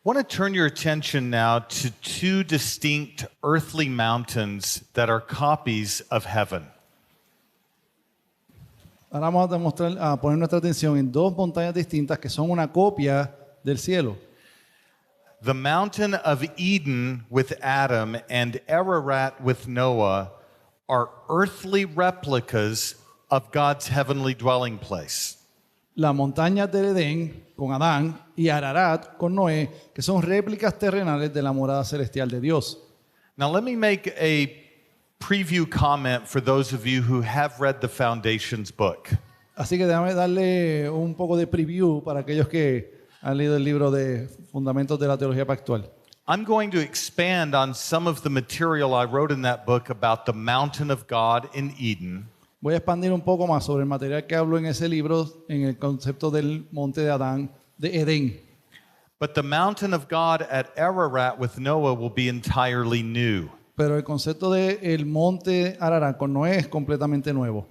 want to turn your attention now to two distinct earthly mountains that are copies of heaven. Ahora vamos a poner nuestra atención en dos montañas distintas que son una copia del cielo. The mountain of Eden with Adam and Ararat with Noah are earthly replicas of God's heavenly dwelling place. La montaña del Edén con Adán y Ararat con Noé, que son réplicas terrenales de la morada celestial de Dios. Now let me make a preview comment for those of you who have read the Foundations book. Así que déjame darle un poco de preview para aquellos que han leído el libro de Fundamentos de la Teología Pactual. I'm going to expand on some of the material I wrote in that book about the mountain of God in Eden. Voy a expandir un poco más sobre el material que hablo en ese libro en el concepto del monte de Adán, de Edén. But the mountain of God at Ararat with Noah will be entirely new. Pero el concepto de el monte Ararat con Noé es completamente nuevo.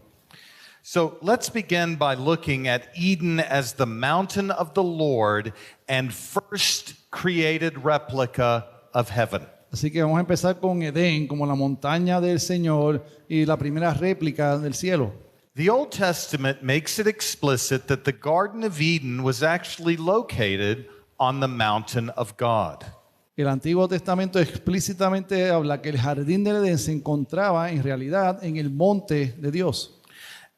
So let's begin by looking at Eden as the mountain of the Lord and first created replica of heaven. Así que vamos a empezar con Edén como la montaña del Señor y la primera réplica del cielo. The Old Testament makes it explicit that the Garden of Eden was actually located on the mountain of God. El Antiguo Testamento explícitamente habla que el jardín del Edén se encontraba en realidad en el monte de Dios.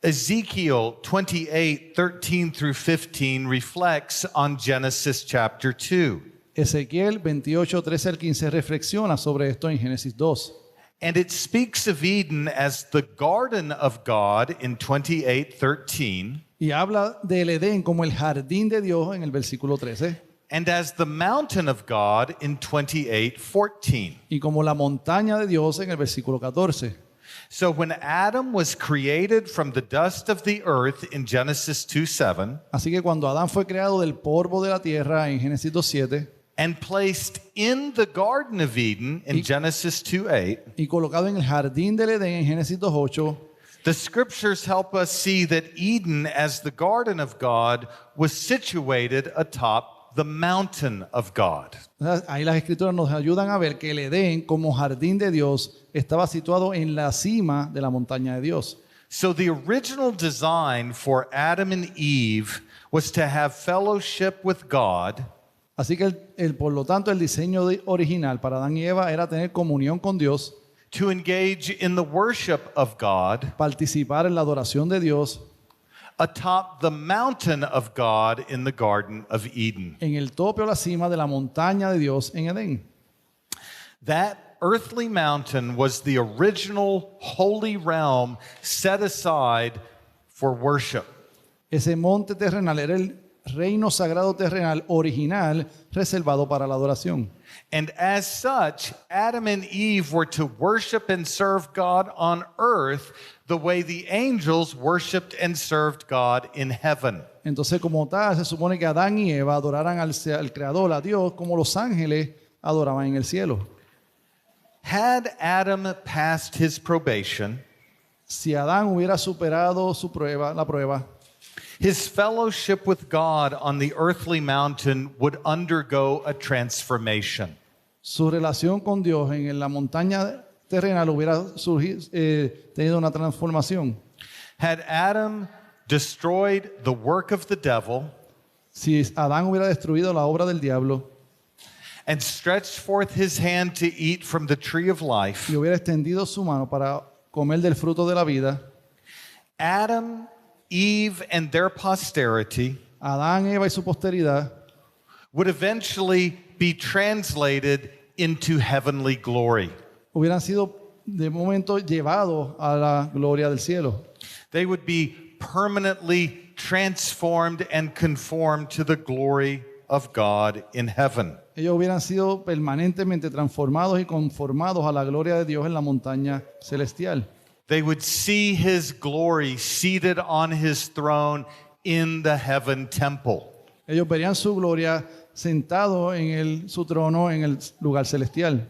Ezekiel 28:13 through 15 reflects on Genesis chapter 2. Ezequiel 28, 13 al 15 reflexiona sobre esto en Génesis 2. And it speaks of Eden as the garden of God in 28:13 Y habla del Edén como el jardín de Dios en el versículo 13 and as the mountain of God in 28:14. y como la montaña de Dios en el versículo 14. So when Adam was created from the dust of the earth in Genesis 2:7 Así que cuando Adán fue creado del polvo de la tierra en Génesis 2:7 and placed in the Garden of Eden in Genesis 2:8, y colocado en el jardín del Edén en Génesis 2:8, the scriptures help us see that Eden as the garden of God was situated atop the mountain of God. ahí las escrituras nos ayudan a ver que el Edén como jardín de Dios estaba situado en la cima de la montaña de Dios. So the original design for Adam and Eve was to have fellowship with God. Así que por lo tanto el diseño original para Adán y Eva era tener comunión con Dios, To engage in the worship of God participar en la adoración de Dios atop the mountain of God in the Garden of Eden. en el tope o la cima de la montaña de Dios en Edén. That earthly mountain was the original holy realm set aside for worship. Ese monte terrenal era el reino sagrado terrenal original reservado para la adoración. And as such, Adam and Eve were to worship and serve God on earth the way the angels worshiped and served God in heaven. Entonces, como tal, se supone que Adán y Eva adoraran al Creador, a Dios, como los ángeles adoraban en el cielo. Had Adam passed his probation, Si Adán hubiera superado la prueba, his fellowship with God on the earthly mountain would undergo a transformation. su relación con Dios en la montaña terrenal hubiera tenido una transformación. Had Adam destroyed the work of the devil Si Adán hubiera destruido la obra del diablo and stretched forth his hand to eat from the tree of life, y hubiera extendido su mano para comer del fruto de la vida, Adam, Eve, and their posterity Adán, Eva y su posteridad would eventually be translated into heavenly glory. hubieran sido de momento llevados a la gloria del cielo. They would be permanently transformed and conformed to the glory of God in heaven. Ellos hubieran sido permanentemente transformados y conformados a la gloria de Dios en la montaña celestial. They would see his glory seated on his throne in the heaven temple. Ellos verían su gloria sentado en su trono en el lugar celestial.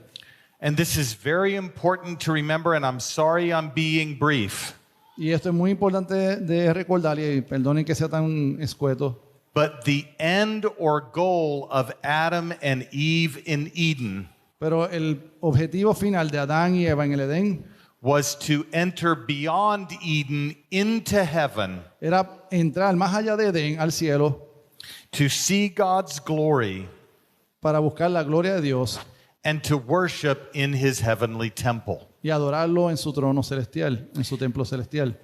And this is very important to remember, and I'm sorry I'm being brief. Y esto es muy importante de recordar, y perdonen que sea tan escueto. But the end or goal of Adam and Eve in Eden Pero el objetivo final de Adán y Eva en el Edén was to enter beyond Eden into heaven era entrar más allá de Edén al cielo to see God's glory para buscar la gloria de Dios and to worship in his heavenly temple. y adorarlo en su trono celestial, en su templo celestial.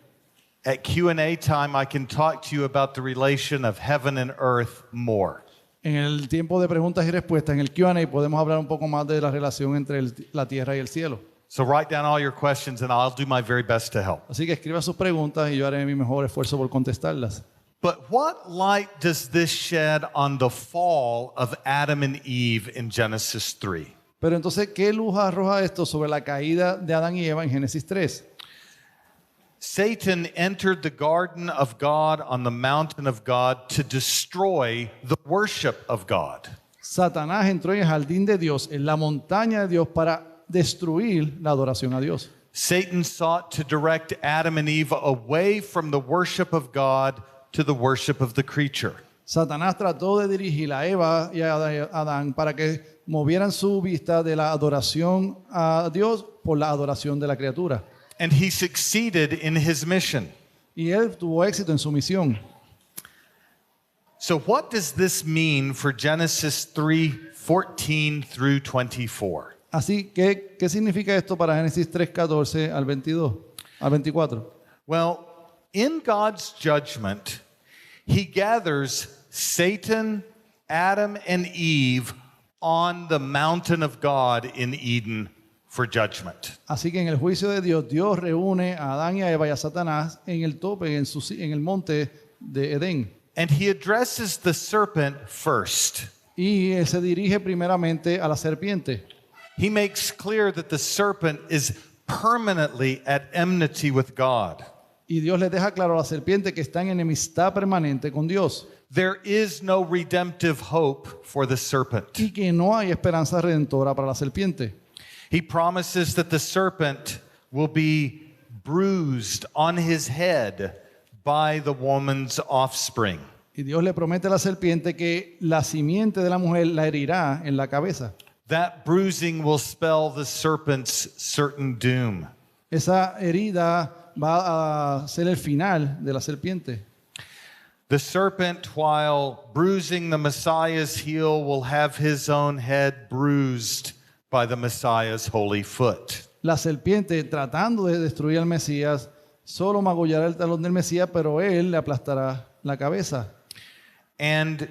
At Q&A time, I can talk to you about the relation of heaven and earth more. En el tiempo de preguntas y respuestas, en el Q&A, podemos hablar un poco más de la relación entre la tierra y el cielo. So write down all your questions and I'll do my very best to help. Así que escriba sus preguntas y yo haré mi mejor esfuerzo por contestarlas. But what light does this shed on the fall of Adam and Eve in Genesis 3? Pero entonces, ¿qué luz arroja esto sobre la caída de Adán y Eva en Génesis 3? Satan entered the garden of God on the mountain of God to destroy the worship of God. Satanás entró en el jardín de Dios, en la montaña de Dios, para destruir la adoración a Dios. Satan sought to direct Adam and Eve away from the worship of God to the worship of the creature. Satanás trató de dirigir a Eva y a Adán para que movieran su vista de la adoración a Dios por la adoración de la criatura. And he succeeded in his mission. Y él tuvo éxito en su misión. So what does this mean for Genesis 3:14 through 24? Así que, ¿qué significa esto para Génesis 3:14 al 22, al 24? Well, in God's judgment, he gathers Satan, Adam, and Eve on the mountain of God in Eden for judgment. Así que en el juicio de Dios, Dios reúne a Adán y a Eva y a Satanás en el tope, en el monte de Edén. And he addresses the serpent first. Y él se dirige primeramente a la serpiente. He makes clear that the serpent is permanently at enmity with God. Y Dios le deja claro a la serpiente que está en enemistad permanente con Dios. There is no redemptive hope for the serpent. Y que no hay esperanza redentora para la serpiente. He promises that the serpent will be bruised on his head by the woman's offspring. Y Dios le promete a la serpiente que la simiente de la mujer la herirá en la cabeza. That bruising will spell the serpent's certain doom. Esa herida va a ser el final de la serpiente. The serpent, while bruising the Messiah's heel, will have his own head bruised by the Messiah's holy foot. La serpiente, tratando de destruir al Mesías, solo magullará el talón del Mesías, pero él le aplastará la cabeza. And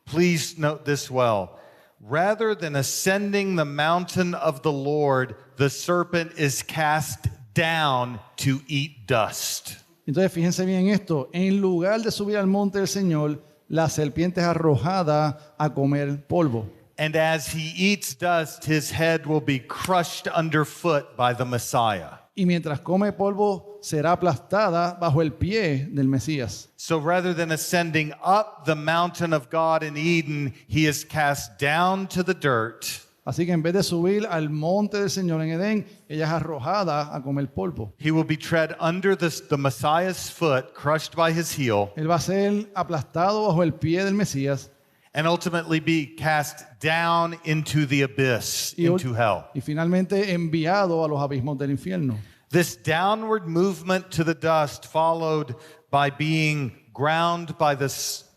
please note this well. Rather than ascending the mountain of the Lord, the serpent is cast down to eat dust. Entonces, fíjense bien esto. En lugar de subir al monte del Señor, la serpiente es arrojada a comer polvo. And as he eats dust, his head will be crushed underfoot by the Messiah. Y mientras come polvo, será aplastada bajo el pie del Mesías. So rather than ascending up the mountain of God in Eden, he is cast down to the dirt. Así que en vez de subir al monte del Señor en Edén, ella es arrojada a comer polvo. He will be tread under the Messiah's foot, crushed by his heel, Él va a ser aplastado bajo el pie del Mesías and ultimately be cast down into the abyss, into hell. y finalmente enviado a los abismos del infierno. This downward movement to the dust, followed by being ground by the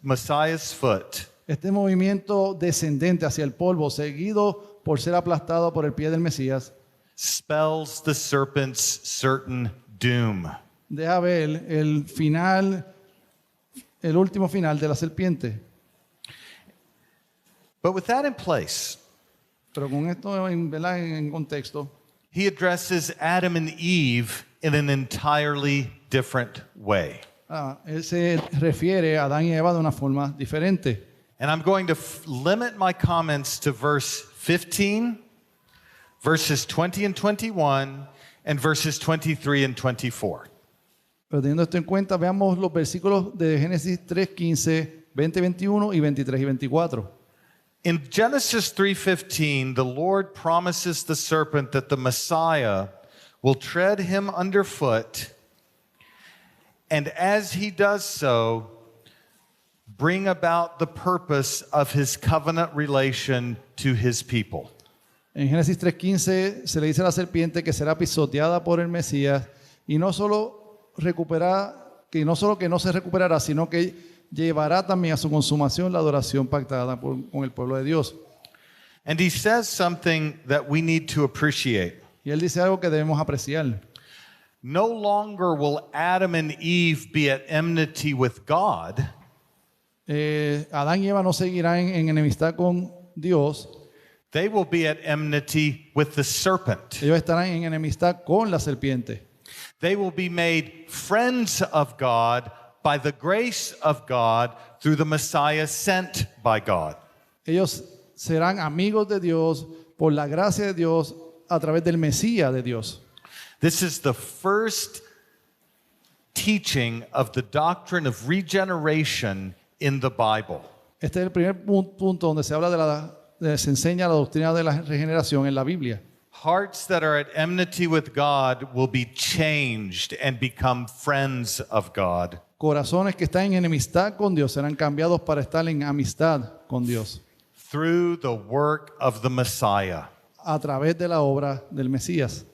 Messiah's foot, Este movimiento descendente hacia el polvo, seguido por ser aplastado por el pie del Mesías, spells the serpent's certain doom. deja ver el final, el último final de la serpiente. But with that in place, Pero con esto ¿verdad? En contexto, he addresses Adam and Eve in an entirely different way. él se refiere a Adán y Eva de una forma diferente. And I'm going to limit my comments to verse 15, verses 20 and 21, and verses 23 and 24. Pero teniendo esto en cuenta, veamos los versículos de Génesis 3:15, 20, 21 y 23 y 24. In Genesis 3:15, the Lord promises the serpent that the Messiah will tread him underfoot, and as he does so, bring about the purpose of his covenant relation to his people. En Génesis 3:15 se le dice a la serpiente que será pisoteada por el Mesías y no solo que no se recuperará, sino que llevará también a su consumación la adoración pactada con el pueblo de Dios. And he says something that we need to appreciate. Y él dice algo que debemos apreciar. No longer will Adam and Eve be at enmity with God, Adán y Eva no seguirán en enemistad con Dios. they will be at enmity with the serpent. Ellos estarán en enemistad con la serpiente. They will be made friends of God by the grace of God through the Messiah sent by God. Ellos serán amigos de Dios por la gracia de Dios a través del Mesías de Dios. This is the first teaching of the doctrine of regeneration in the Bible. Este es el primer punto donde se habla se enseña la doctrina de la regeneración en la Biblia. Hearts that are at enmity with God will be changed and become friends of God. Corazones que están en enemistad con Dios serán cambiados para estar en amistad con Dios Through the work of the Messiah. a través de la obra del Mesías.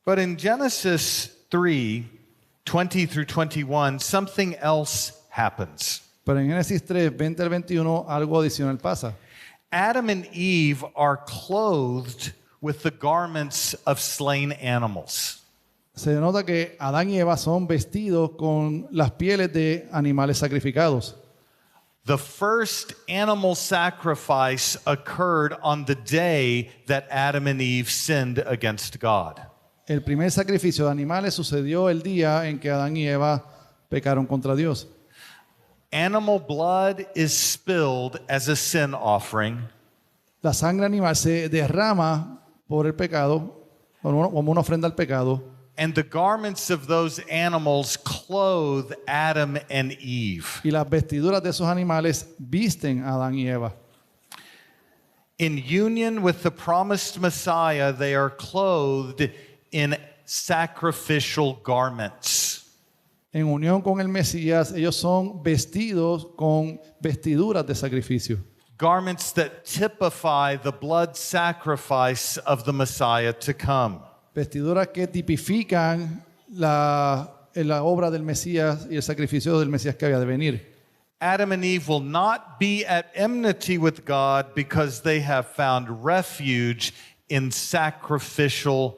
But in Genesis 3:20 through 21, something else happens. Pero en Génesis 3, 20 al 21, algo adicional pasa. Adam and Eve are clothed with the garments of slain animals. Se nota que Adán y Eva son vestidos con las pieles de animales sacrificados. The first animal sacrifice occurred on the day that Adam and Eve sinned against God. El primer sacrificio de animales sucedió el día en que Adán y Eva pecaron contra Dios. Animal blood is spilled as a sin offering, La sangre animal se derrama por el pecado, como una ofrenda al pecado, and the garments of those animals clothe Adam and Eve. y las vestiduras de esos animales visten a Adán y Eva. In union with the promised Messiah, they are clothed in sacrificial garments. En unión con el Mesías, ellos son vestidos con vestiduras de sacrificio. Garments that typify the blood sacrifice of the Messiah to come. Vestiduras que tipifican la obra del Mesías y el sacrificio del Mesías que había de venir. Adam and Eve will not be at enmity with God because they have found refuge in sacrificial,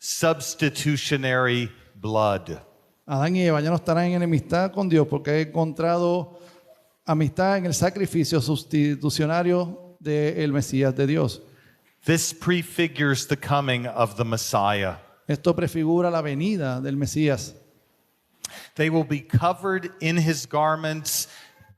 substitutionary blood. Adán y Eva ya no estarán en enemistad con Dios porque han encontrado amistad en el sacrificio sustitucionario del Mesías de Dios. This prefigures the coming of the Messiah. Esto prefigura la venida del Mesías. They will be covered in his garments,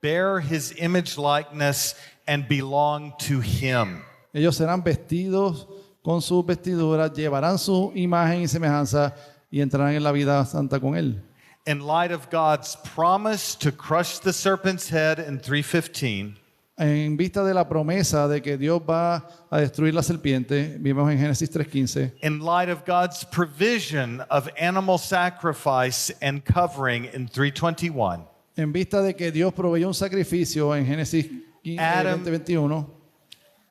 bear his image likeness, and belong to him. Ellos serán vestidos con sus vestiduras, llevarán su imagen y semejanza y entrarán en la vida santa con él. In light of God's promise to crush the serpent's head in 3:15, En vista de la promesa de que Dios va a destruir la serpiente, vimos en Génesis 3:15. in light of God's provision of animal sacrifice and covering in 3:21, En vista de que Dios proveyó un sacrificio en Génesis 20:21,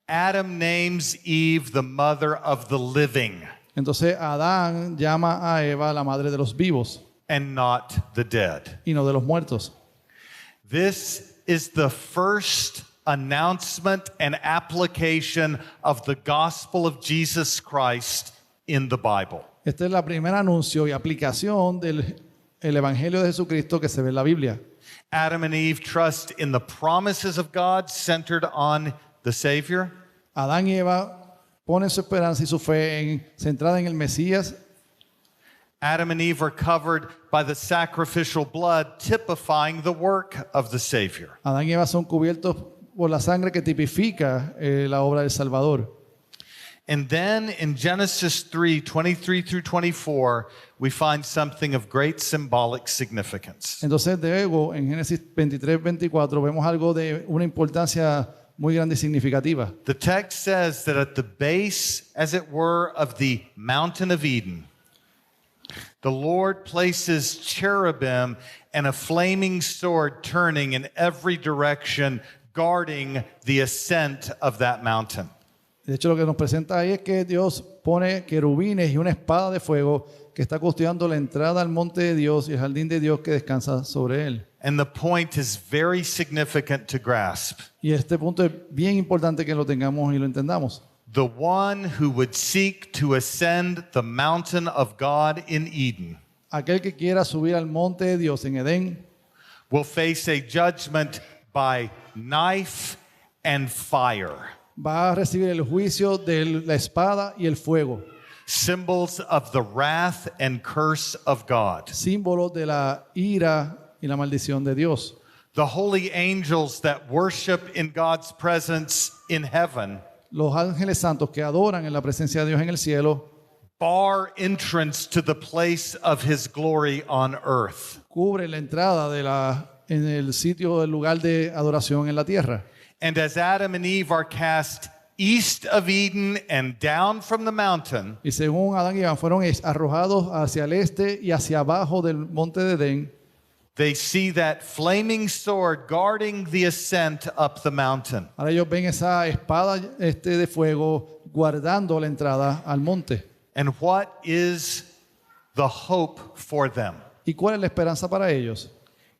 Adam names Eve the mother of the living entonces Adán llama a Eva la madre de los vivos and not the dead. y no de los muertos. This is the first announcement and application of the gospel of Jesus Christ in the Bible. Este es el primer anuncio y aplicación del evangelio de Jesucristo que se ve en la Biblia. Adam and Eve trust in the promises of God centered on the Savior. Adán y Eva ponen su esperanza y su fe centrada en el Mesías. Adam and Eve are covered by the sacrificial blood, typifying the work of the Savior. Adán y Eva son cubiertos por la sangre que tipifica la obra del Salvador. And then in Genesis 3:23 through 24, we find something of great symbolic significance. Entonces, luego, en Génesis 23-24, vemos algo de una importancia muy grande y significativa. The text says that at the base, as it were, of the mountain of Eden, the Lord places cherubim and a flaming sword turning in every direction, guarding the ascent of that mountain. De hecho, lo que nos presenta ahí es que Dios pone querubines y una espada de fuego que está custodiando la entrada al monte de Dios y el jardín de Dios que descansa sobre él. And the point is very significant to grasp. Y este punto es bien importante que lo tengamos y lo entendamos. The one who would seek to ascend the mountain of God in Eden Aquel que quiera subir al monte de Dios en Edén will face a judgment by knife and fire, va a recibir el juicio de la espada y el fuego, symbols of the wrath and curse of God. símbolo de la ira y la maldición de Dios. The holy angels that worship in God's presence in heaven Los ángeles santos que adoran en la presencia de Dios en el cielo bar entrance to the place of his glory on earth. cubren la entrada en el sitio del lugar de adoración en la tierra. And as Adam and Eve are cast east of Eden and down from the mountain, Y según Adán y Eva fueron arrojados hacia el este y hacia abajo del monte de Edén, they see that flaming sword guarding the ascent up the mountain. ahora ellos ven esa espada de fuego guardando la entrada al monte. And what is the hope for them? ¿Y cuál es la esperanza para ellos?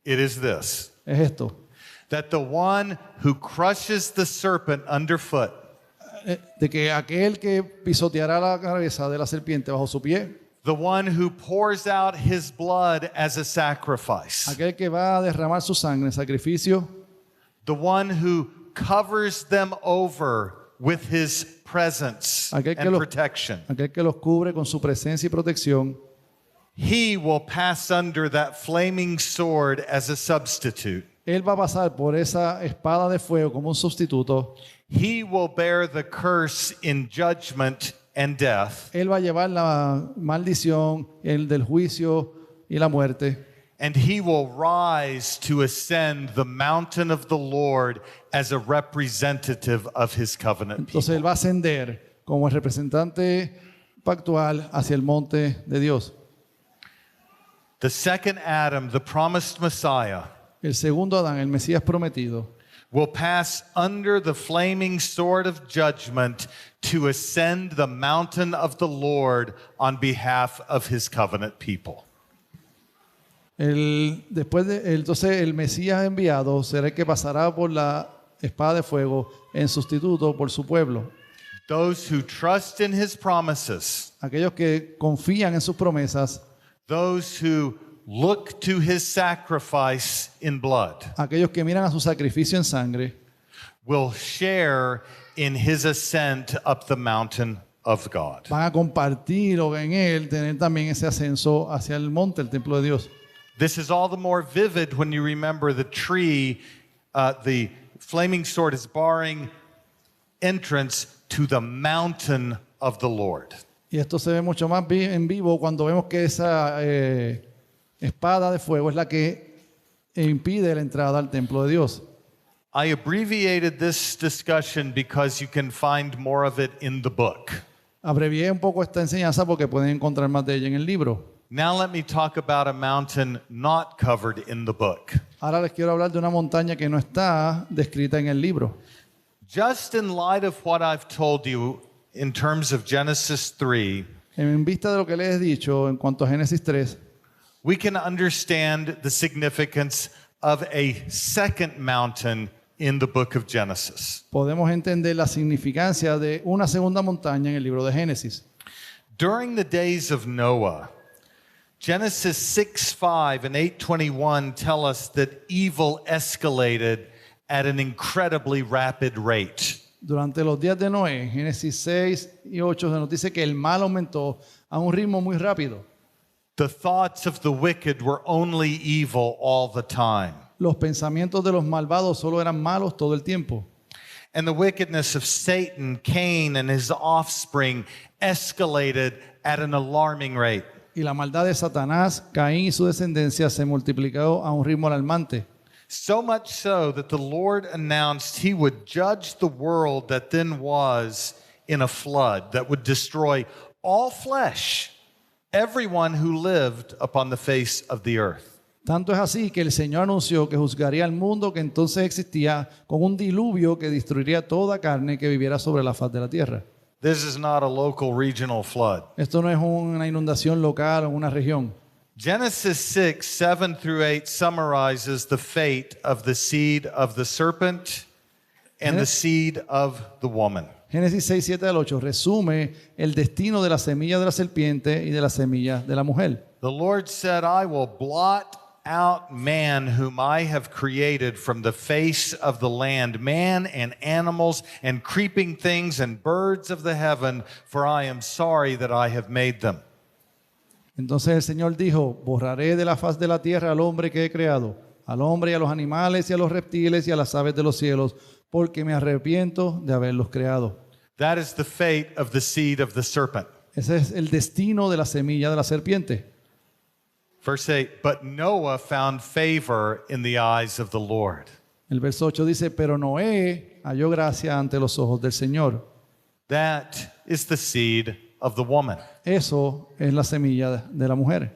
It is this, Es esto, that the one who crushes the serpent underfoot de que aquel que pisoteará la cabeza de la serpiente bajo su pie, the one who pours out his blood as a sacrifice, aquel que va a derramar su sangre en sacrificio, the one who covers them over with his presence aquel que, and los, protection, aquel que los cubre con su presencia y protección, he will pass under that flaming sword as a substitute. él va a pasar por esa espada de fuego como un sustituto. He will bear the curse in judgment and death, Él va a llevar la maldición, el del juicio y la muerte. and he will rise to ascend the mountain of the Lord as a representative of his covenant people. Entonces él va a ascender como el representante pactual hacia el monte de Dios. The second Adam, the promised Messiah, El segundo Adán, el Mesías prometido, will pass under the flaming sword of judgment to ascend the mountain of the Lord on behalf of his covenant people. Entonces el Mesías enviado será el que pasará por la espada de fuego en sustituto por su pueblo. Those who trust in his promises, Aquellos que confían en sus promesas, those who look to his sacrifice in blood, aquellos que miran a su sacrificio en sangre, will share in his ascent up the mountain of God. van a compartir o en él tener también ese ascenso hacia el monte, el templo de Dios. This is all the more vivid when you remember the tree, the flaming sword is barring entrance to the mountain of the Lord. Y esto se ve mucho más en vivo cuando vemos que esa espada de fuego es la que impide la entrada al templo de Dios. I abbreviated this discussion because you can find more of it in the book. Abrevié un poco esta enseñanza porque pueden encontrar más de ella en el libro. Now let me talk about a mountain not covered in the book. Ahora les quiero hablar de una montaña que no está descrita en el libro. Just in light of what I've told you in terms of Genesis 3, En vista de lo que les he dicho en cuanto a Génesis 3, we can understand the significance of a second mountain in the book of Genesis. podemos entender la significancia de una segunda montaña en el libro de Génesis. During the days of Noah, Genesis 6:5 and 8:21 tell us that evil escalated at an incredibly rapid rate. Durante los días de Noé, Génesis 6 y 8 se nos dice que el mal aumentó a un ritmo muy rápido. The thoughts of the wicked were only evil all the time. Los pensamientos de los malvados solo eran malos todo el tiempo. And the wickedness of Satan, Cain, and his offspring escalated at an alarming rate. Y la maldad de Satanás, Caín y su descendencia se multiplicó a un ritmo alarmante. So much so that the Lord announced he would judge the world that then was in a flood that would destroy all flesh, everyone who lived upon the face of the earth. Tanto es así que el Señor anunció que juzgaría al mundo que entonces existía con un diluvio que destruiría toda carne que viviera sobre la faz de la tierra. This is not a local regional flood. Esto no es una inundación local o una región. Genesis 6, 7 through 8 summarizes the fate of the seed of the serpent and the seed of the woman. Génesis 6, 7 al 8 resume el destino de la semilla de la serpiente y de la semilla de la mujer. The Lord said, I will blot out man whom I have created from the face of the land, man and animals and creeping things and birds of the heaven, for I am sorry that I have made them. Entonces el Señor dijo, borraré de la faz de la tierra al hombre que he creado, al hombre y a los animales y a los reptiles y a las aves de los cielos, porque me arrepiento de haberlos creado. That is the fate of the seed of the serpent. Ese es el destino de la semilla de la serpiente. Verse 8, but Noah found favor in the eyes of the Lord. El verso 8 dice, pero Noé halló gracia ante los ojos del Señor. That is the seed of the woman. Eso es la semilla de la mujer.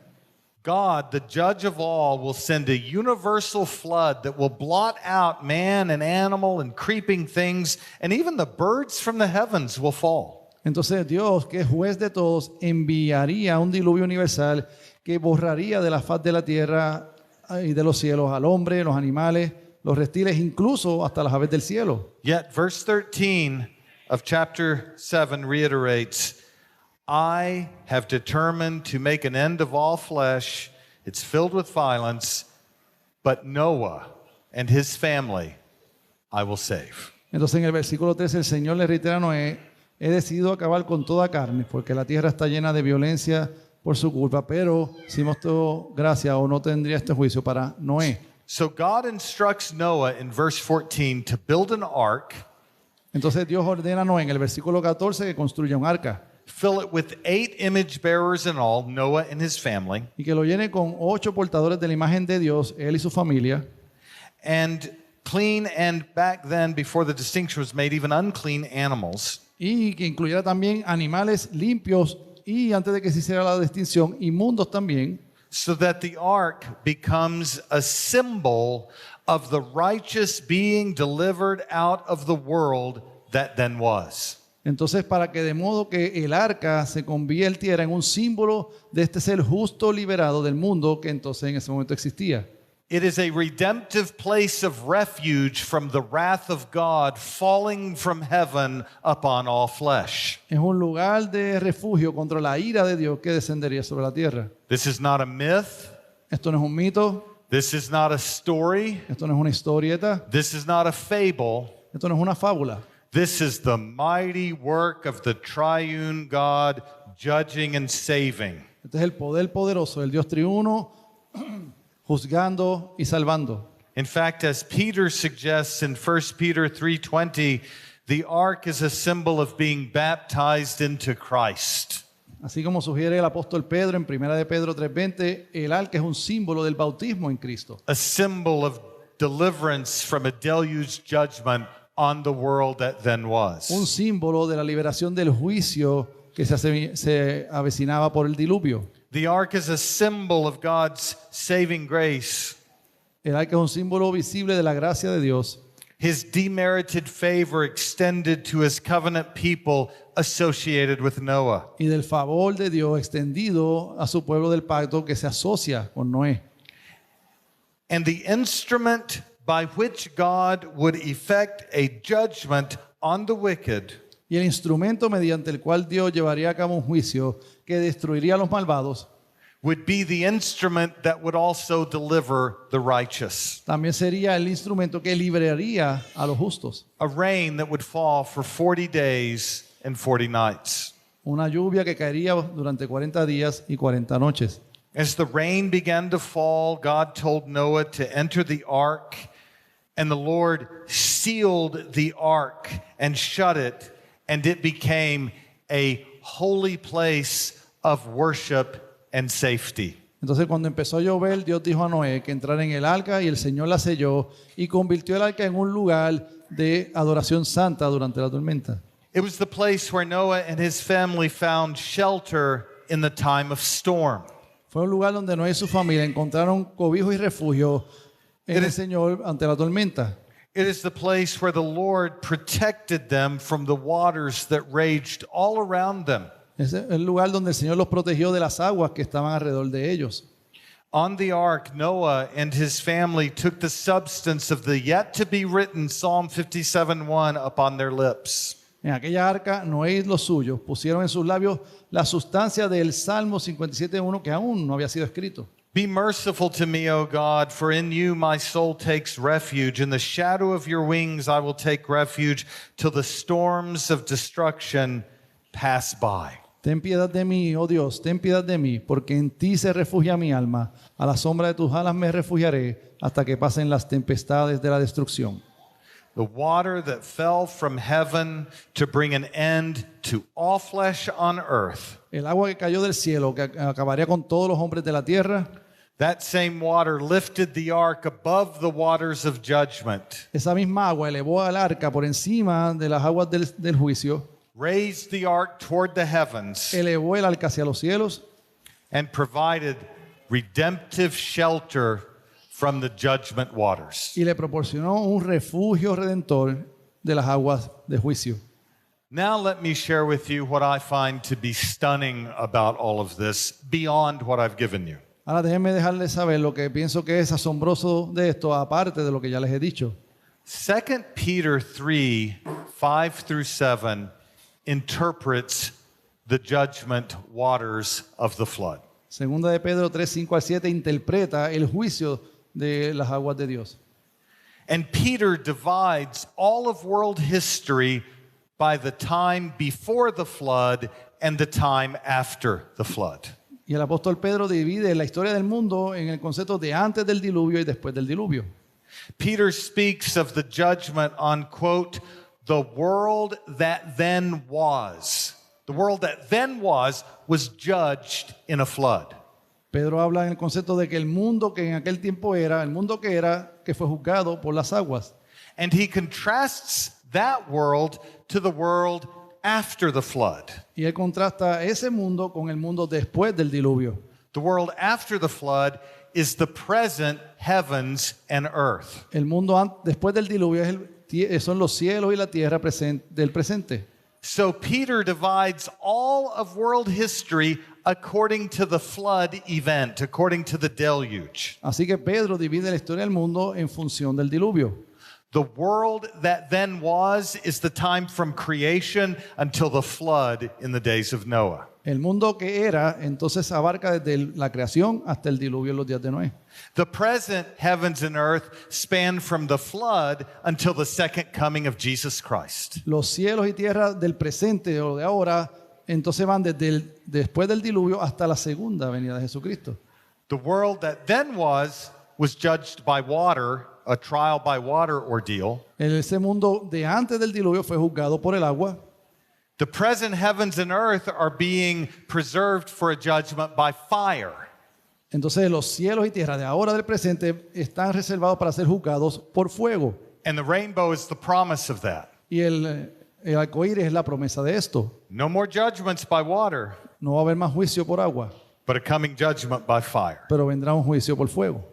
God, the judge of all, will send a universal flood that will blot out man and animal and creeping things, and even the birds from the heavens will fall. Entonces Dios, que es juez de todos, enviaría un diluvio universal que borraría de la faz de la tierra y de los cielos al hombre, los animales, los reptiles, incluso hasta las aves del cielo. Yet verse 13 of chapter 7 reiterates, I have determined to make an end of all flesh. It's filled with violence, but Noah and his family I will save. Entonces en el versículo 13 el Señor le reitera a Noé, he decidido acabar con toda carne, porque la tierra está llena de violencia por su culpa, pero si mostró gracia o no tendría este juicio para Noé. So God instructs Noah in verse 14 to build an ark. Entonces Dios ordena a Noé en el versículo 14 que construya un arca. Fill it with 8 image bearers in all, Noah and his family. Y que lo llene con 8 portadores de la imagen de Dios, él y su familia. And clean, and back then, before the distinction was made, even unclean animals. Y que incluyera también animales limpios y antes de que se hiciera la distinción, inmundos también. So that the ark becomes a symbol of the righteous being delivered out of the world that then was. Entonces, para que de modo que el arca se convirtiera en un símbolo de este ser justo liberado del mundo que entonces en ese momento existía. It is a redemptive place of refuge from the wrath of God falling from heaven upon all flesh. Es un lugar de refugio contra la ira de Dios que descendería sobre la tierra. This is not a myth. Esto no es un mito, This is not a story. esto no es una historieta, This is not a fable. esto no es una fábula. This is the mighty work of the triune God judging and saving. Este es el poder poderoso del Dios triuno juzgando y salvando. In fact, as Peter suggests in 1 Peter 3:20, the ark is a symbol of being baptized into Christ. Así como sugiere el apóstol Pedro en 1 de Pedro 3:20, el arca es un símbolo del bautismo en Cristo. A symbol of deliverance from a deluge judgment on the world that then was. Un símbolo de la liberación del juicio que se avecinaba por el diluvio. The ark is a symbol of God's saving grace, El arca es un símbolo visible de la gracia de Dios, his demerited favor extended to his covenant people associated with Noah. y del favor de Dios extendido a su pueblo del pacto que se asocia con Noé. And the instrument by which God would effect a judgment on the wicked Y el instrumento mediante el cual Dios llevaría a cabo un juicio que destruiría a los malvados, would be the instrument that would also deliver the righteous. también sería el instrumento que libraría a los justos. A rain that would fall for 40 days and 40 nights. Una lluvia que caería durante 40 días y 40 noches. As the rain began to fall, God told Noah to enter the ark, and the Lord sealed the ark and shut it, and it became a holy place of worship and safety. Entonces cuando empezó a llover, Dios dijo a Noé que entrara en el arca y el Señor la selló y convirtió el arca en un lugar de adoración santa durante la tormenta. It was the place where Noah and his family found shelter in the time of storm. Fue un lugar donde Noé y su familia encontraron cobijo y refugio en el Señor ante la tormenta. It is the place where the Lord protected them from the waters that raged all around them. Es el lugar donde el Señor los protegió de las aguas que estaban alrededor de ellos. On the ark, Noah and his family took the substance of the yet to be written Psalm 57:1 upon their lips. En aquella arca, Noé y los suyos pusieron en sus labios la sustancia del Salmo 57:1 que aún no había sido escrito. Be merciful to me, O God, for in you my soul takes refuge. In the shadow of your wings I will take refuge till the storms of destruction pass by. Ten piedad de mí, oh Dios, ten piedad de mí, porque en ti se refugia mi alma. A la sombra de tus alas me refugiaré hasta que pasen las tempestades de la destrucción. The water that fell from heaven to bring an end to all flesh on earth. El agua que cayó del cielo, que acabaría con todos los hombres de la tierra. That same water lifted the ark above the waters of judgment, Esa misma agua elevó al arca por encima de las aguas del juicio. raised the ark toward the heavens, Elevó el arca hacia los cielos and provided redemptive shelter from the judgment waters. y le proporcionó un refugio redentor de las aguas de juicio. Now let me share with you what I find to be stunning about all of this beyond what I've given you. Ahora déjenme dejarles saber lo que pienso que es asombroso de esto, aparte de lo que ya les he dicho. 2 Peter 3:5-7 interprets the judgment waters of the flood. Segunda de Pedro 3, 5 al 7 interpreta el juicio de las aguas de Dios. And Peter divides all of world history by the time before the flood and the time after the flood. Y el apóstol Pedro divide la historia del mundo en el concepto de antes del diluvio y después del diluvio. Peter speaks of the judgment on, quote, the world that then was. The world that then was judged in a flood. Pedro habla en el concepto de que el mundo que en aquel tiempo era, el mundo que era, que fue juzgado por las aguas. And he contrasts that world to the world after the flood. Y él contrasta ese mundo con el mundo después del diluvio. The world after the flood is the present heavens and earth. El mundo después del diluvio son los cielos y la tierra del presente. So Peter divides all of world history according to the flood event, according to the deluge. Así que Pedro divide la historia del mundo en función del diluvio. The world that then was is the time from creation until the flood in the days of Noah. El mundo que era, entonces abarca desde la creación hasta el diluvio en los días de Noé. The present heavens and earth span from the flood until the second coming of Jesus Christ. Los cielos y tierra del presente o de ahora, entonces van después del diluvio hasta la segunda venida de Jesucristo. The world that then was judged by water, a trial by water ordeal. Ese mundo de antes del diluvio fue juzgado por el agua. The present heavens and earth are being preserved for a judgment by fire. Entonces los cielos y tierra de ahora del presente están reservados para ser juzgados por fuego. And the rainbow is the promise of that. Y el arco iris es la promesa de esto. No more judgments by water, No va a haber más juicio por agua, but a coming judgment by fire. pero vendrá un juicio por fuego.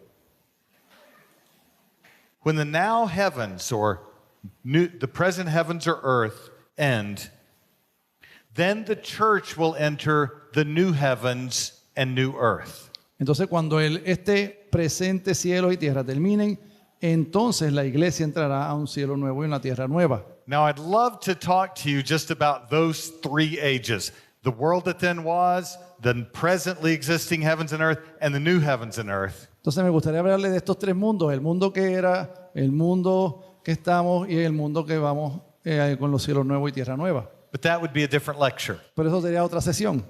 When the now heavens or the present heavens or earth end, then the church will enter the new heavens and new earth. Entonces cuando este presente cielo y tierra terminen, entonces la iglesia entrará a un cielo nuevo y una tierra nueva. Now I'd love to talk to you just about those three ages. The world that then was, the presently existing heavens and earth, and the new heavens and earth. Entonces me gustaría hablarle de estos tres mundos, el mundo que era, el mundo que estamos y el mundo que vamos con los cielos nuevos y tierra nueva. But that would be a different lecture. Pero eso sería otra sesión.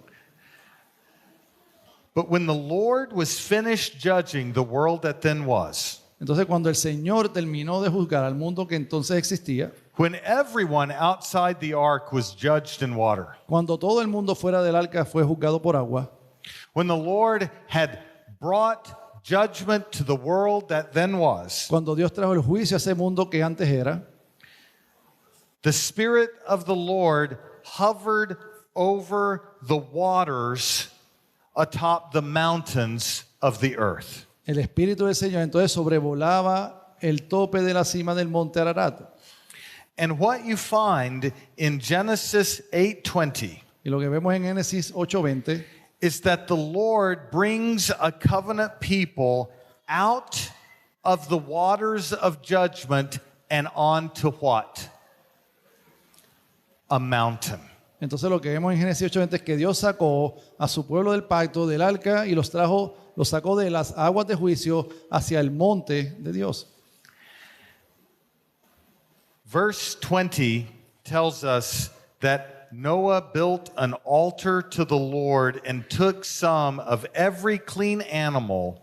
But when the Lord was finished judging the world that then was, Entonces cuando el Señor terminó de juzgar al mundo que entonces existía, when everyone outside the ark was judged in water, cuando todo el mundo fuera del arca fue juzgado por agua, when the Lord had brought judgment to the world that then was, cuando Dios trajo el juicio a ese mundo que antes era, the Spirit of the Lord hovered over the waters atop the mountains of the earth. El Espíritu del Señor entonces sobrevolaba el tope de la cima del monte Ararat. And what you find in Genesis 8:20 Y lo que vemos en Génesis 8:20 is that the Lord brings a covenant people out of the waters of judgment and onto what? A mountain. Entonces lo que vemos en Génesis 8:20 es que Dios sacó a su pueblo del pacto, del arca, y los sacó de las aguas de juicio hacia el monte de Dios. Verse 20 tells us that Noah built an altar to the Lord and took some of every clean animal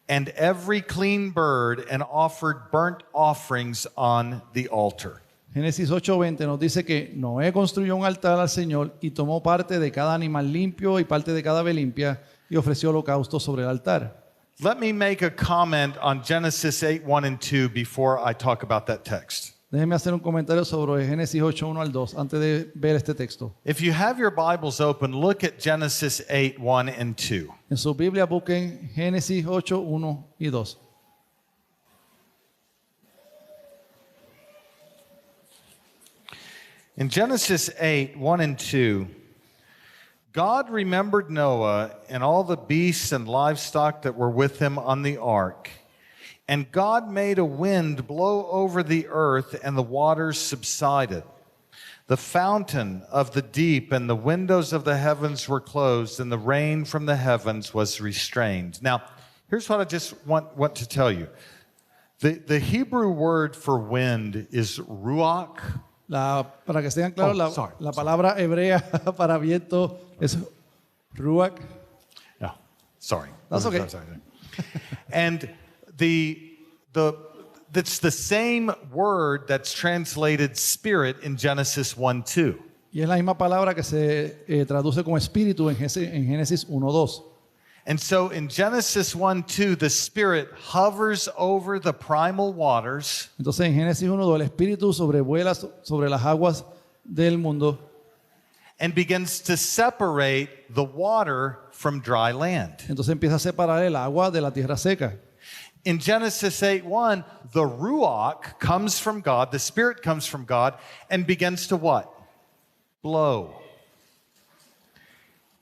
and every clean bird and offered burnt offerings on the altar. Génesis 8:20 nos dice que Noé construyó un altar al Señor y tomó parte de cada animal limpio y parte de cada ave limpia y ofreció holocausto sobre el altar. Let me make a comment on Genesis 8:1 and 2 before I talk about that text. Déjenme hacer un comentario sobre Génesis 8:1 al 2 antes de ver este texto. If you have your Bibles open, look at Genesis 8:1 and 2. En su Biblia busquen Génesis 8:1 y 2. In Genesis 8:1 and 2, God remembered Noah and all the beasts and livestock that were with him on the ark. And God made a wind blow over the earth, and the waters subsided. The fountain of the deep and the windows of the heavens were closed, and the rain from the heavens was restrained. Now, here's what I just want to tell you. The Hebrew word for wind is ruach. Para que estén claros, la palabra hebrea para viento es ruach. No, sorry. That's okay. Sorry. And that's the same word that's translated spirit in Genesis 1:2. Y es la misma palabra que se traduce como espíritu en Génesis 1:2. And so in Genesis 1:2, the spirit hovers over the primal waters. Entonces en Génesis 1:2 el espíritu sobrevuela sobre las aguas del mundo And begins to separate the water from dry land. Entonces empieza a separar el agua de la tierra seca. In Genesis 8:1, the ruach comes from God, the spirit comes from God, and begins to what? Blow.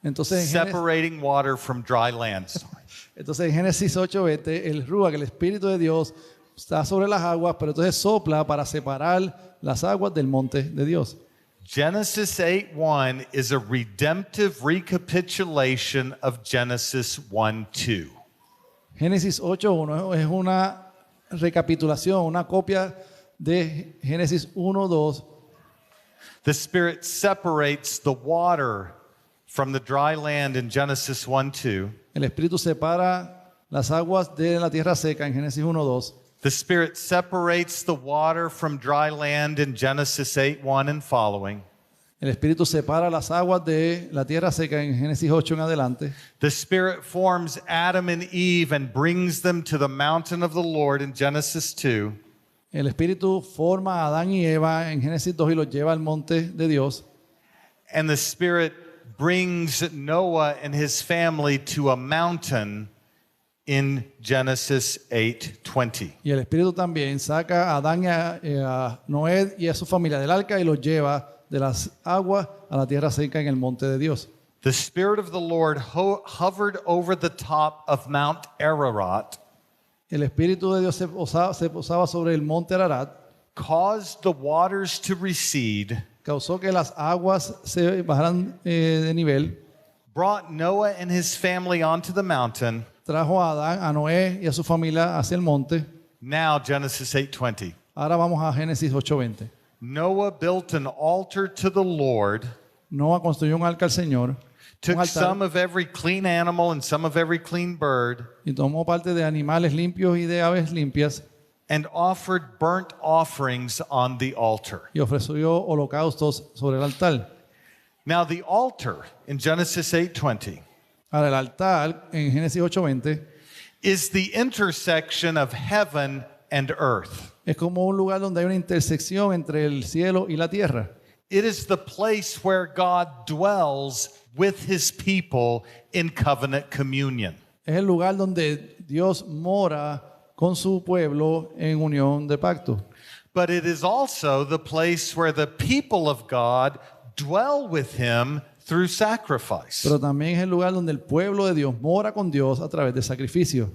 Entonces Separating water from dry land. en Génesis 8:20 el ruach, el espíritu de Dios, está sobre las aguas, pero entonces sopla para separar las aguas del monte de Dios. Genesis 8:1 is a redemptive recapitulation of Genesis 1:2. Génesis 8:1 es una recapitulación, una copia de Génesis 1:2. The Spirit separates the water from the dry land in Genesis 1:2. El Espíritu separa las aguas de la tierra seca en Génesis 1:2. The Spirit separates the water from dry land in Genesis 8:1 and following. El Espíritu separa las aguas de la tierra seca en Génesis 8 en adelante. The Spirit forms Adam and Eve and brings them to the mountain of the Lord in Genesis 2. El Espíritu forma a Adán y Eva en Génesis 2 y los lleva al monte de Dios. And the Spirit brings Noah and his family to a mountain in Genesis 8:20. Y el Espíritu también saca a Adán y a Noé y a su familia del arca y los lleva de las aguas a la tierra seca en el monte de Dios. The Spirit of the Lord hovered over the top of Mount Ararat, El Espíritu de Dios se posaba sobre el monte Ararat, caused the waters to recede, causó que las aguas se bajaran de nivel, brought Noah and his family onto the mountain. trajo a Adán, a Noé y a su familia hacia el monte. Now Genesis 8:20. Ahora vamos a Génesis 8:20. Noah built an altar to the Lord, Noah construyó un arca al Señor, un took altar, some of every clean animal and some of every clean bird, y tomó parte de animales limpios y de aves limpias and offered burnt offerings on the altar. y ofreció holocaustos sobre el altar. Now the altar in Genesis 8:20 Ahora el altar en Génesis 8:20 is the intersection of heaven and earth. es como un lugar donde hay una intersección entre el cielo y la tierra. It is the place where God dwells with his people in covenant communion. Es el lugar donde Dios mora con su pueblo en unión de pacto. But it is also the place where the people of God dwell with him through sacrifice. Pero también es el lugar donde el pueblo de Dios mora con Dios a través de sacrificio.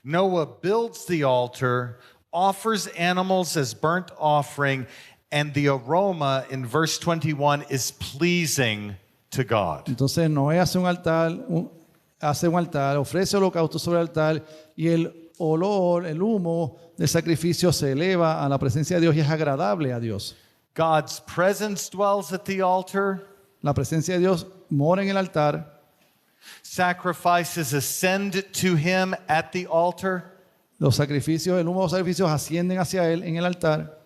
Noah builds the altar, offers animals as burnt offering, and the aroma in verse 21 is pleasing to God. Entonces Noé hace un altar, ofrece holocausto sobre el altar y el olor, el humo del sacrificio se eleva a la presencia de Dios y es agradable a Dios. God's presence dwells at the altar. La presencia de Dios mora en el altar. Sacrifices ascend to him at the altar. Los sacrificios, el humo de los sacrificios ascienden hacia él en el altar.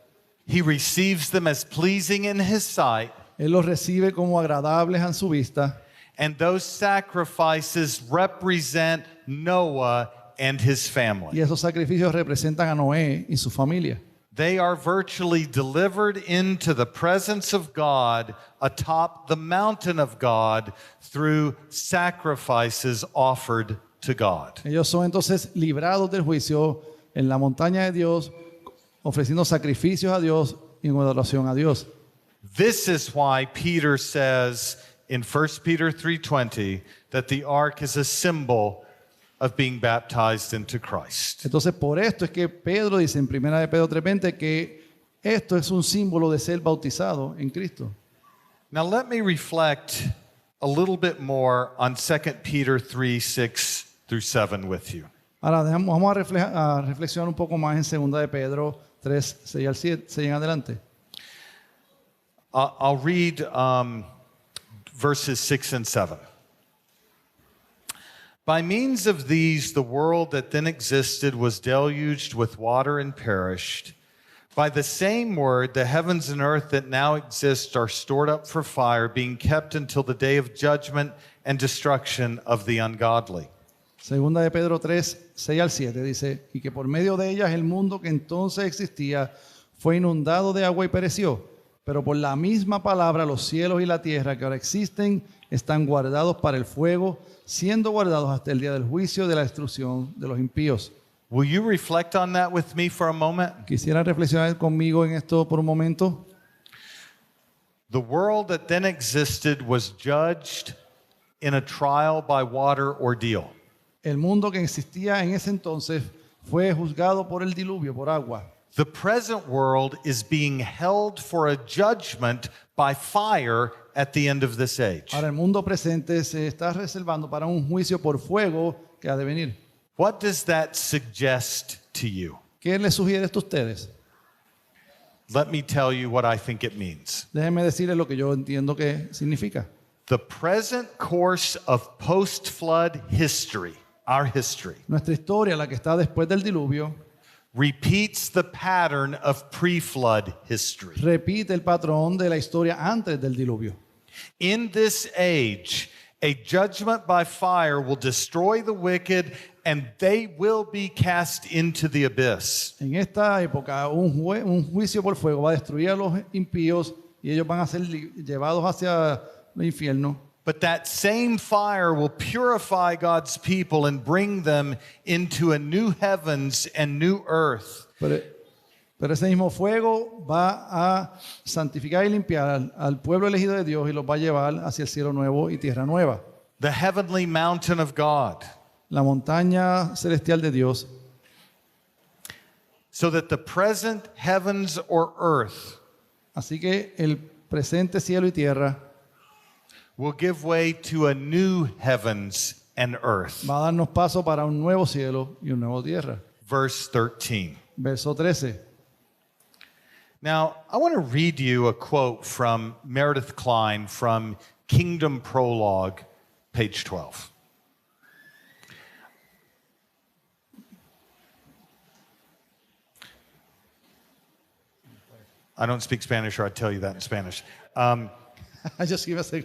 He receives them as pleasing in his sight. Él los recibe como agradables en su vista. And those sacrifices represent Noah and his family. Y esos sacrificios representan a Noé y su familia. They are virtually delivered into the presence of God atop the mountain of God through sacrifices offered to God. Ellos son entonces librados del juicio en la montaña de Dios, ofreciendo sacrificios a Dios y en adoración a Dios. This is why Peter says in 1 Peter 3:20 that the ark is a symbol of being baptized into Christ. Entonces, por esto es que Pedro dice en 1 de Pedro 3:20 que esto es un símbolo de ser bautizado en Cristo. Now let me reflect a little bit more on 2 Peter 3:6 through 7 with you. Ahora vamos a reflexionar un poco más en 2 de Pedro 3, 6 al 7, 6 en adelante. I'll read verses 6 and 7. By means of these, the world that then existed was deluged with water and perished. By the same word, the heavens and earth that now exist are stored up for fire, being kept until the day of judgment and destruction of the ungodly. Segunda de Pedro 3, 6 al 7 dice, y que por medio de ellas el mundo que entonces existía fue inundado de agua y pereció, pero por la misma palabra los cielos y la tierra que ahora existen están guardados para el fuego, siendo guardados hasta el día del juicio de la destrucción de los impíos. Will you reflect on that with me for a moment? ¿Quisieran reflexionar conmigo en esto por un momento? The world that then existed was judged in a trial by water ordeal. El mundo que existía en ese entonces fue juzgado por el diluvio, por agua. The present world is being held for a judgment by fire at the end of this age. Ahora el mundo presente se está reservando para un juicio por fuego que ha de venir. What does that suggest to you? ¿Qué les sugiere esto a ustedes? Let me tell you what I think it means. Déjenme decirles lo que yo entiendo que significa. The present course of post-flood history, our history, Nuestra historia, la que está después del diluvio, repeats the pattern of pre-flood history. repite el patrón de la historia antes del diluvio. In this age, a judgment by fire will destroy the wicked and they will be cast into the abyss. En esta época, un juicio por fuego va a destruir a los impíos y ellos van a ser llevados hacia el infierno. But that same fire will purify God's people and bring them into a new heavens and new earth. Pero ese mismo fuego va a santificar y limpiar al pueblo elegido de Dios y los va a llevar hacia el cielo nuevo y tierra nueva. The heavenly mountain of God. La montaña celestial de Dios. So that the present heavens or earth Así que el presente cielo y tierra will give way to a new heavens and earth. va a darnos paso para un nuevo cielo y una nueva tierra. Verse 13. Verso 13. Now, I want to read you a quote from Meredith Kline from Kingdom Prologue, page 12. I don't speak Spanish, or I'd tell you that in Spanish. I just give us a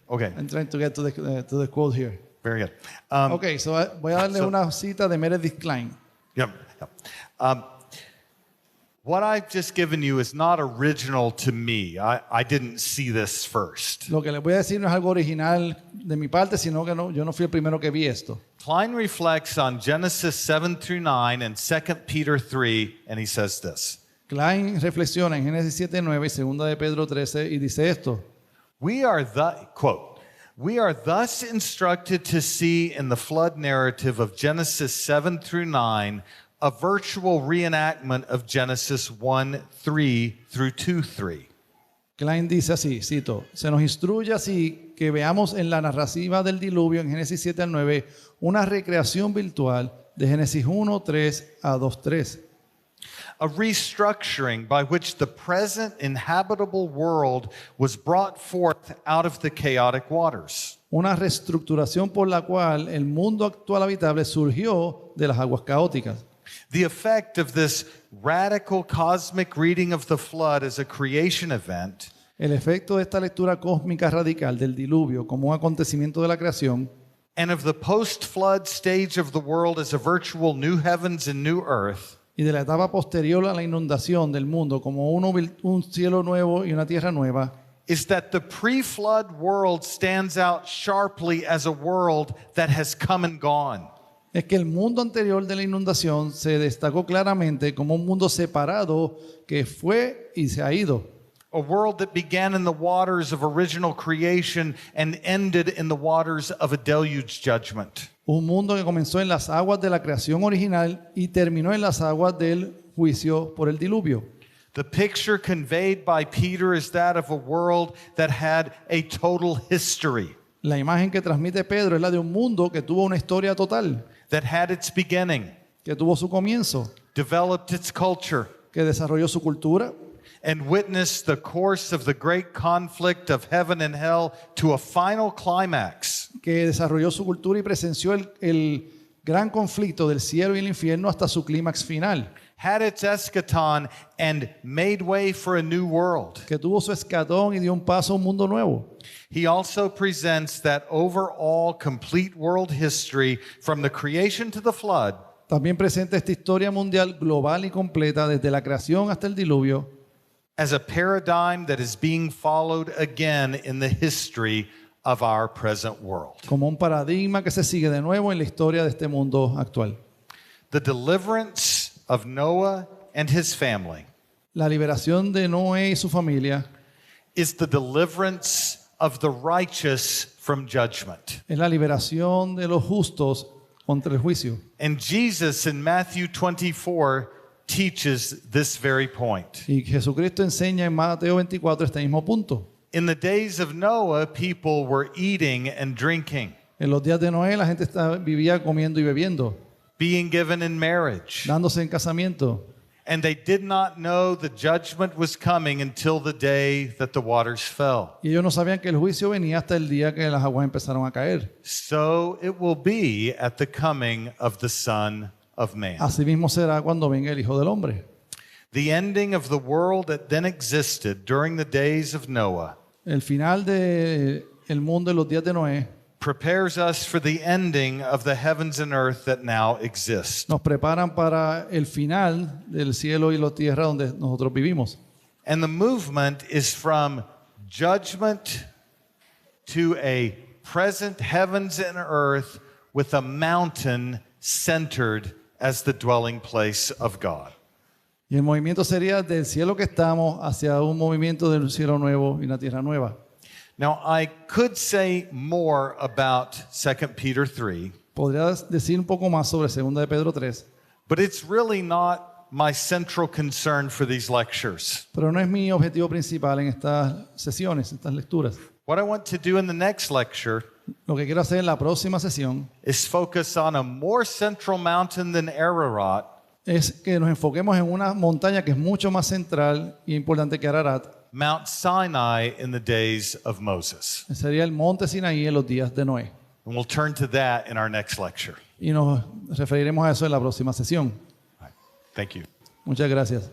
Okay, I'm trying to get to the quote here. very good. Okay, so voy a darle una cita de Meredith Kline. Yep. What I've just given you is not original to me. I didn't see this first. Lo que les voy a decir no es algo original de mi parte, sino que yo no fui el primero que vi esto. Klein reflects on Genesis 7 through 9 and 2 Peter 3, and he says this. Klein reflexiona en Génesis 7:9 y 2 de Pedro 13 y dice esto. We are thus instructed to see in the flood narrative of Genesis 7 through 9 a virtual reenactment of Genesis 1:3 through 2:3. Klein dice así, cito, se nos instruye así que veamos en la narrativa del diluvio en Génesis 7 al 9 una recreación virtual de Génesis 1:3 a 2:3. A restructuring by which the present inhabitable world was brought forth out of the chaotic waters. Una reestructuración por la cual el mundo actual habitable surgió de las aguas caóticas. The effect of this radical cosmic reading of the flood as a creation event El efecto de esta lectura cósmica radical del diluvio como un acontecimiento de la creación and of the post-flood stage of the world as a virtual new heavens and new earth y de la etapa posterior a la inundación del mundo como un cielo nuevo y una tierra nueva is that the pre-flood world stands out sharply as a world that has come and gone. es que el mundo anterior de la inundación se destacó claramente como un mundo separado que fue y se ha ido. A world that began in the waters of original creation and ended in the waters of a deluge judgment. Un mundo que comenzó en las aguas de la creación original y terminó en las aguas del juicio por el diluvio. The picture conveyed by Peter is that of a world that had a total history, La imagen que transmite Pedro es la de un mundo que tuvo una historia total, that had its beginning, que tuvo su comienzo, developed its culture, que desarrolló su cultura and witnessed the course of the great conflict of heaven and hell to a final climax. que desarrolló su cultura y presenció el gran conflicto del cielo y el infierno hasta su clímax final, Had its eschaton and made way for a new world. que tuvo su escatón y dio un paso a un mundo nuevo. He also presents that overall complete world history from the creation to the flood También presenta esta historia mundial global y completa desde la creación hasta el diluvio as a paradigm that is being followed again in the history of our present world. como un paradigma que se sigue de nuevo en la historia de este mundo actual. The deliverance of Noah and his family La liberación de Noé y su familia is the deliverance of the righteous from judgment. es la liberación de los justos contra el juicio. And Jesus in Matthew 24 teaches this very point. Y Jesucristo enseña en Mateo 24 este mismo punto. In the days of Noah, people were eating and drinking, En los días de Noé la gente vivía comiendo y bebiendo, being given in marriage. dándose en casamiento. And they did not know the judgment was coming until the day that the waters fell. Y ellos no sabían que el juicio venía hasta el día que las aguas empezaron a caer. So it will be at the coming of the Son of Man. Así mismo será cuando venga el Hijo del Hombre. The ending of the world that then existed during the days of Noah El final del mundo en los días de Noé prepares us for the ending of the heavens and earth that now exist. nos preparan para el final del cielo y la tierra donde nosotros vivimos. And the movement is from judgment to a present heavens and earth with a mountain centered as the dwelling place of God. Y el movimiento sería del cielo que estamos hacia un movimiento del cielo nuevo y una tierra nueva. Now, I could say more about 2 Peter 3, Podría decir un poco más sobre 2 de Pedro 3, but it's really not my central concern for these lectures. pero no es mi objetivo principal en estas sesiones, en estas lecturas. What I want to do in the next lecture Lo que quiero hacer en la próxima sesión is focus on a more central mountain than Ararat, es que nos enfoquemos en una montaña que es mucho más central y importante que Ararat. Mount Sinai in the days of Moses. Sería el monte Sinaí en los días de Noé. And we'll turn to that in our next lecture. Y nos referiremos a eso en la próxima sesión. All right. Thank you. Muchas gracias.